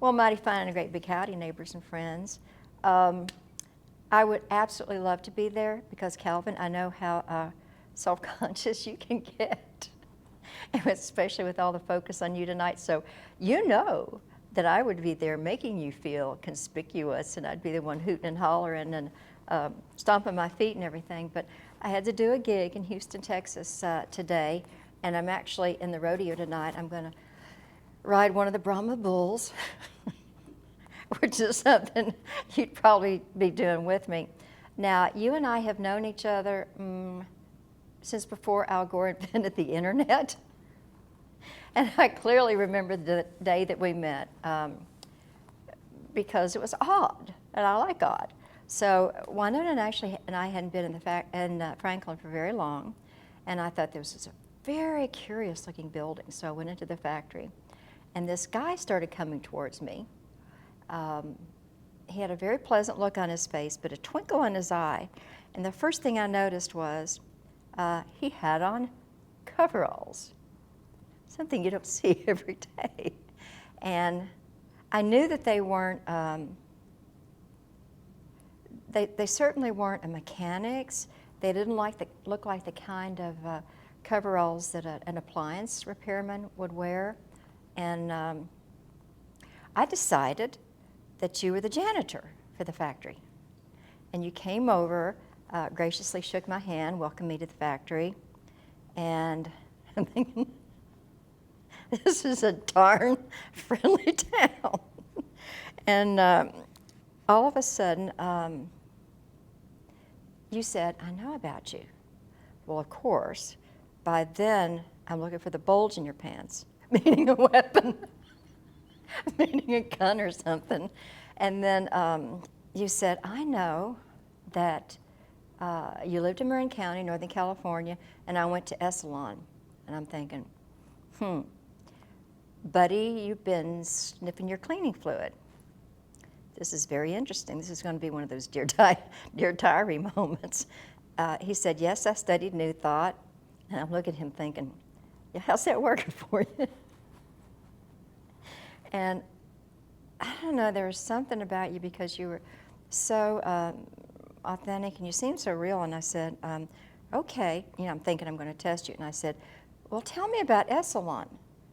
Well, mighty fine and a great big howdy, neighbors and friends. I would absolutely love to be there because, Calvin, I know how self-conscious you can get, and especially with all the focus on you tonight. So you know that I would be there making you feel conspicuous, and I'd be the one hooting and hollering and stomping my feet and everything. But I had to do a gig in Houston, Texas today, and I'm actually in the rodeo tonight. I'm going to ride one of the Brahma bulls, which is something you'd probably be doing with me. Now, you and I have known each other since before Al Gore invented the internet. And I clearly remember the day that we met because it was odd, and I like odd. So Winona and I hadn't been in Franklin for very long, and I thought this was a very curious looking building. So I went into the factory, and this guy started coming towards me. He had a very pleasant look on his face, but a twinkle in his eye. And the first thing I noticed was he had on coveralls, something you don't see every day. And I knew that they weren't, they certainly weren't mechanics. They didn't look like the kind of coveralls that an appliance repairman would wear. And I decided that you were the janitor for the factory. And you came over, graciously shook my hand, welcomed me to the factory, and I'm thinking, this is a darn friendly town. And all of a sudden, you said, I know about you. Well, of course, by then, I'm looking for the bulge in your pants, meaning a weapon, meaning a gun or something. And then you said, I know that you lived in Marin County, Northern California, and I went to Esalen. And I'm thinking, buddy, you've been sniffing your cleaning fluid. This is very interesting. This is going to be one of those Dear Diary moments. He said, yes, I studied New Thought. And I'm looking at him thinking, yeah, how's that working for you? And I don't know, there was something about you because you were so authentic and you seemed so real. And I said, okay, I'm thinking I'm going to test you. And I said, well, tell me about Esalen,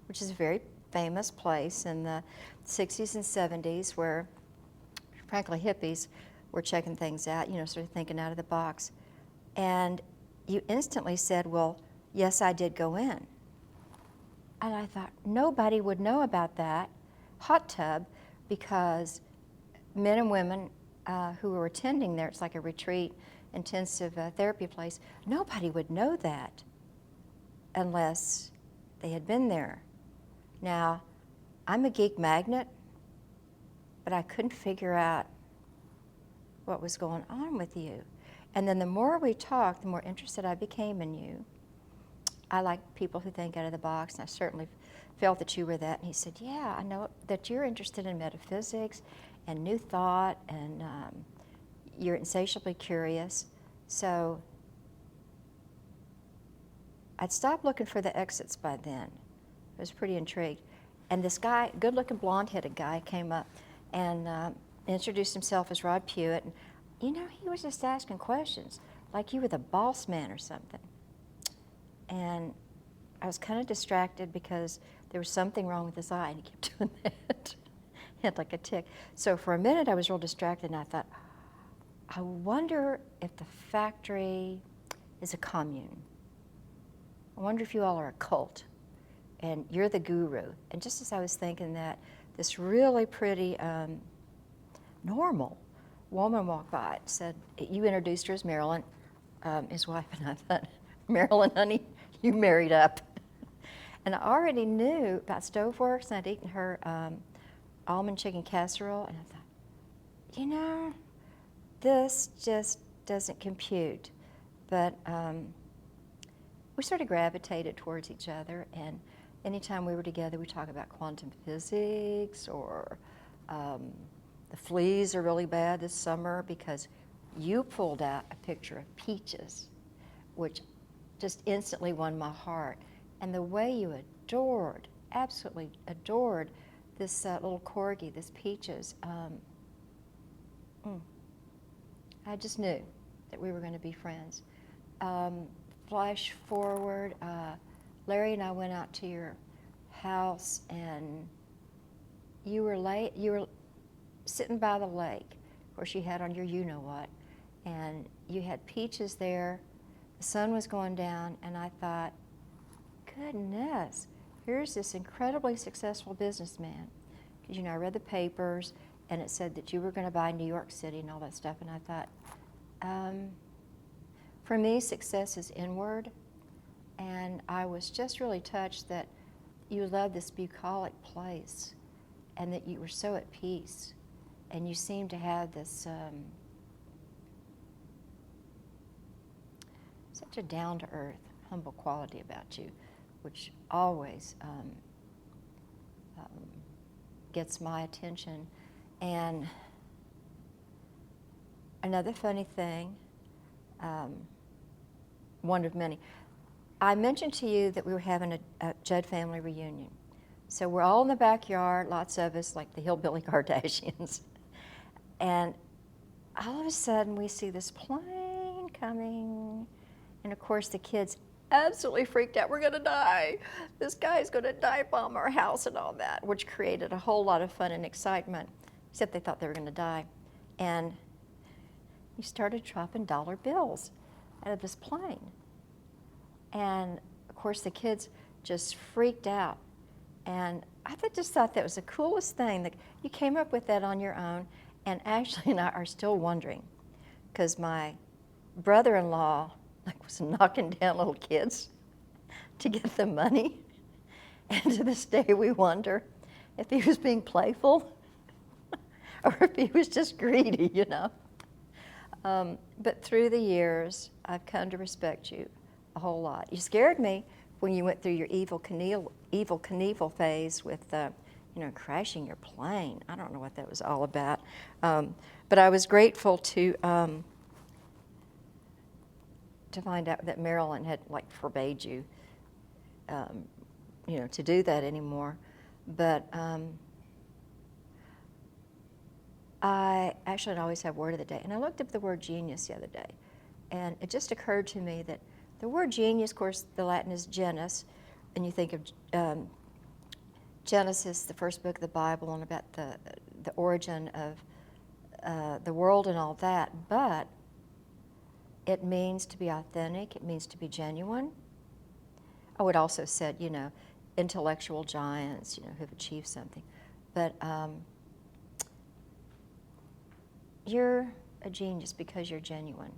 which is a very famous place in the 60s and 70s where, frankly, hippies were checking things out, sort of thinking out of the box. And you instantly said, well, yes, I did go in. And I thought, nobody would know about that hot tub because men and women who were attending there, it's like a retreat, intensive therapy place, nobody would know that unless they had been there. Now, I'm a geek magnet, but I couldn't figure out what was going on with you. And then the more we talked, the more interested I became in you. I like people who think out of the box, and I certainly felt that you were that. And he said, yeah, I know that you're interested in metaphysics and New Thought, and you're insatiably curious. So I'd stopped looking for the exits by then. I was pretty intrigued. And this guy, good-looking, blonde-headed guy, came up and introduced himself as Rod Pewitt. And, he was just asking questions, like you were the boss man or something. And I was kind of distracted because there was something wrong with his eye, and he kept doing that. He had like a tick. So for a minute, I was real distracted, and I thought, I wonder if the factory is a commune. I wonder if you all are a cult, and you're the guru. And just as I was thinking that, this really pretty, normal woman walked by and said, you introduced her as Marilyn, his wife, and I thought, Marilyn, honey, you married up. And I already knew about Stoveworks, and I'd eaten her almond chicken casserole, and I thought, this just doesn't compute. But we sort of gravitated towards each other, and anytime we were together, we talk about quantum physics, or the fleas are really bad this summer because you pulled out a picture of peaches, which just instantly won my heart. And the way you adored, absolutely adored this little corgi, this Peaches. I just knew that we were going to be friends. Flash forward, Larry and I went out to your house, and you were sitting by the lake, of course you had on your you-know-what, and you had Peaches there. The sun was going down, and I thought, goodness, here's this incredibly successful businessman. Because, I read the papers, and it said that you were going to buy New York City and all that stuff, and I thought, for me, success is inward, and I was just really touched that you love this bucolic place, and that you were so at peace, and you seemed to have this such a down-to-earth, humble quality about you, which always gets my attention. And another funny thing, one of many, I mentioned to you that we were having a Judd family reunion. So we're all in the backyard, lots of us, like the hillbilly Kardashians. And all of a sudden we see this plane coming. And of course the kids absolutely freaked out. We're gonna die. This guy's gonna dive bomb our house and all that, which created a whole lot of fun and excitement, except they thought they were gonna die. And he started dropping dollar bills out of this plane. And of course the kids just freaked out. And I just thought that was the coolest thing, that you came up with that on your own. And Ashley and I are still wondering, because my brother-in-law was knocking down little kids to get the money. And to this day we wonder if he was being playful or if he was just greedy, But through the years, I've come to respect you a whole lot. You scared me when you went through your evil Knievel phase with, crashing your plane. I don't know what that was all about. But I was grateful to find out that Marilyn had forbade you, to do that anymore. But I actually always have word of the day. And I looked up the word genius the other day. And it just occurred to me that the word genius, of course, the Latin is genus. And you think of Genesis, the first book of the Bible, and about the origin of the world and all that. But it means to be authentic. It means to be genuine. Oh, it also said, intellectual giants, who've achieved something. But you're a genius because you're genuine.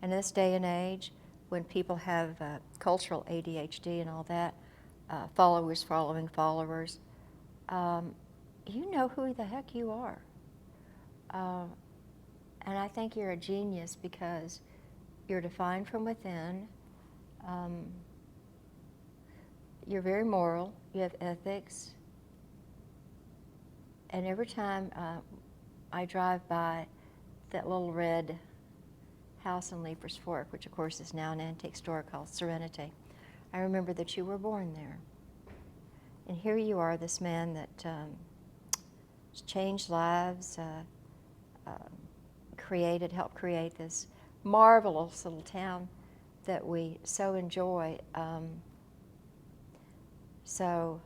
And in this day and age, when people have cultural ADHD and all that, followers following followers, you know who the heck you are. And I think you're a genius because you're defined from within. You're very moral. You have ethics. And every time I drive by that little red house in Leaper's Fork, which of course is now an antique store called Serenity, I remember that you were born there. And here you are, this man that has changed lives, helped create this marvelous little town that we so enjoy. So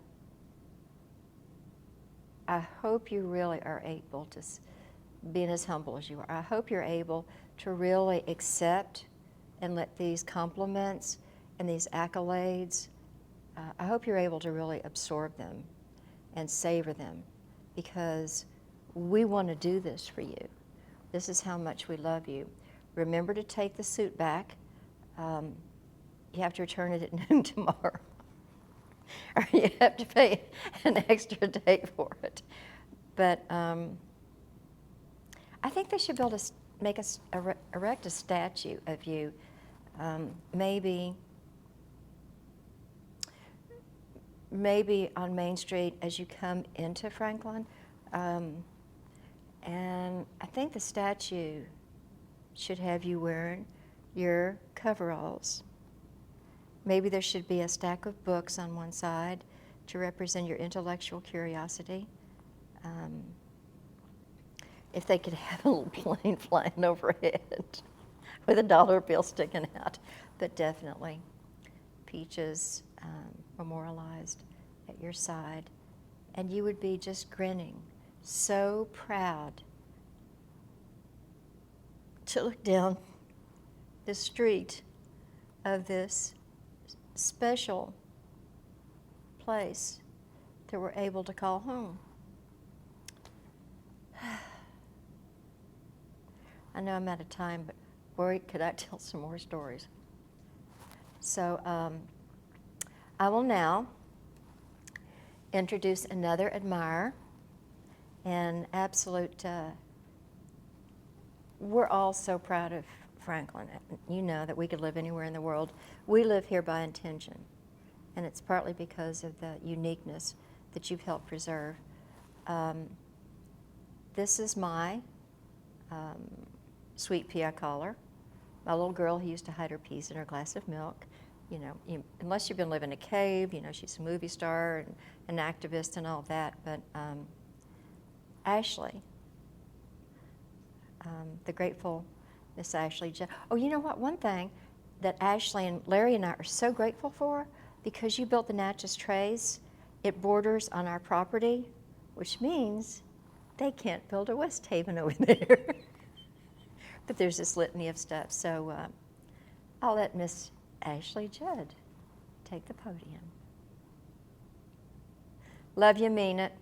I hope you really are able to, being as humble as you are, I hope you're able to really accept and let these compliments and these accolades, I hope you're able to really absorb them and savor them, because we want to do this for you. This is how much we love you. Remember to take the suit back. You have to return it at noon tomorrow. Or you have to pay an extra day for it. But I think they should erect a statue of you, maybe on Main Street as you come into Franklin. And I think the statue should have you wearing your coveralls. Maybe there should be a stack of books on one side, to represent your intellectual curiosity. If they could have a little plane flying overhead with a dollar bill sticking out. But definitely, peaches memorialized at your side. And you would be just grinning, so proud to look down the street of this special place that we're able to call home. I know I'm out of time, but boy, could I tell some more stories. So I will now introduce another admirer, and absolute, we're all so proud of Franklin. You know that we could live anywhere in the world. We live here by intention, and it's partly because of the uniqueness that you've helped preserve. This is my sweet pea, I call her. My little girl who used to hide her peas in her glass of milk. You know, unless you've been living in a cave, you know, she's a movie star and an activist and all that. But Ashley, the grateful Miss Ashley Judd. Oh, you know what? One thing that Ashley and Larry and I are so grateful for, because you built the Natchez Trace, it borders on our property, which means they can't build a West Haven over there. But there's this litany of stuff. So I'll let Miss Ashley Judd take the podium. Love you, mean it.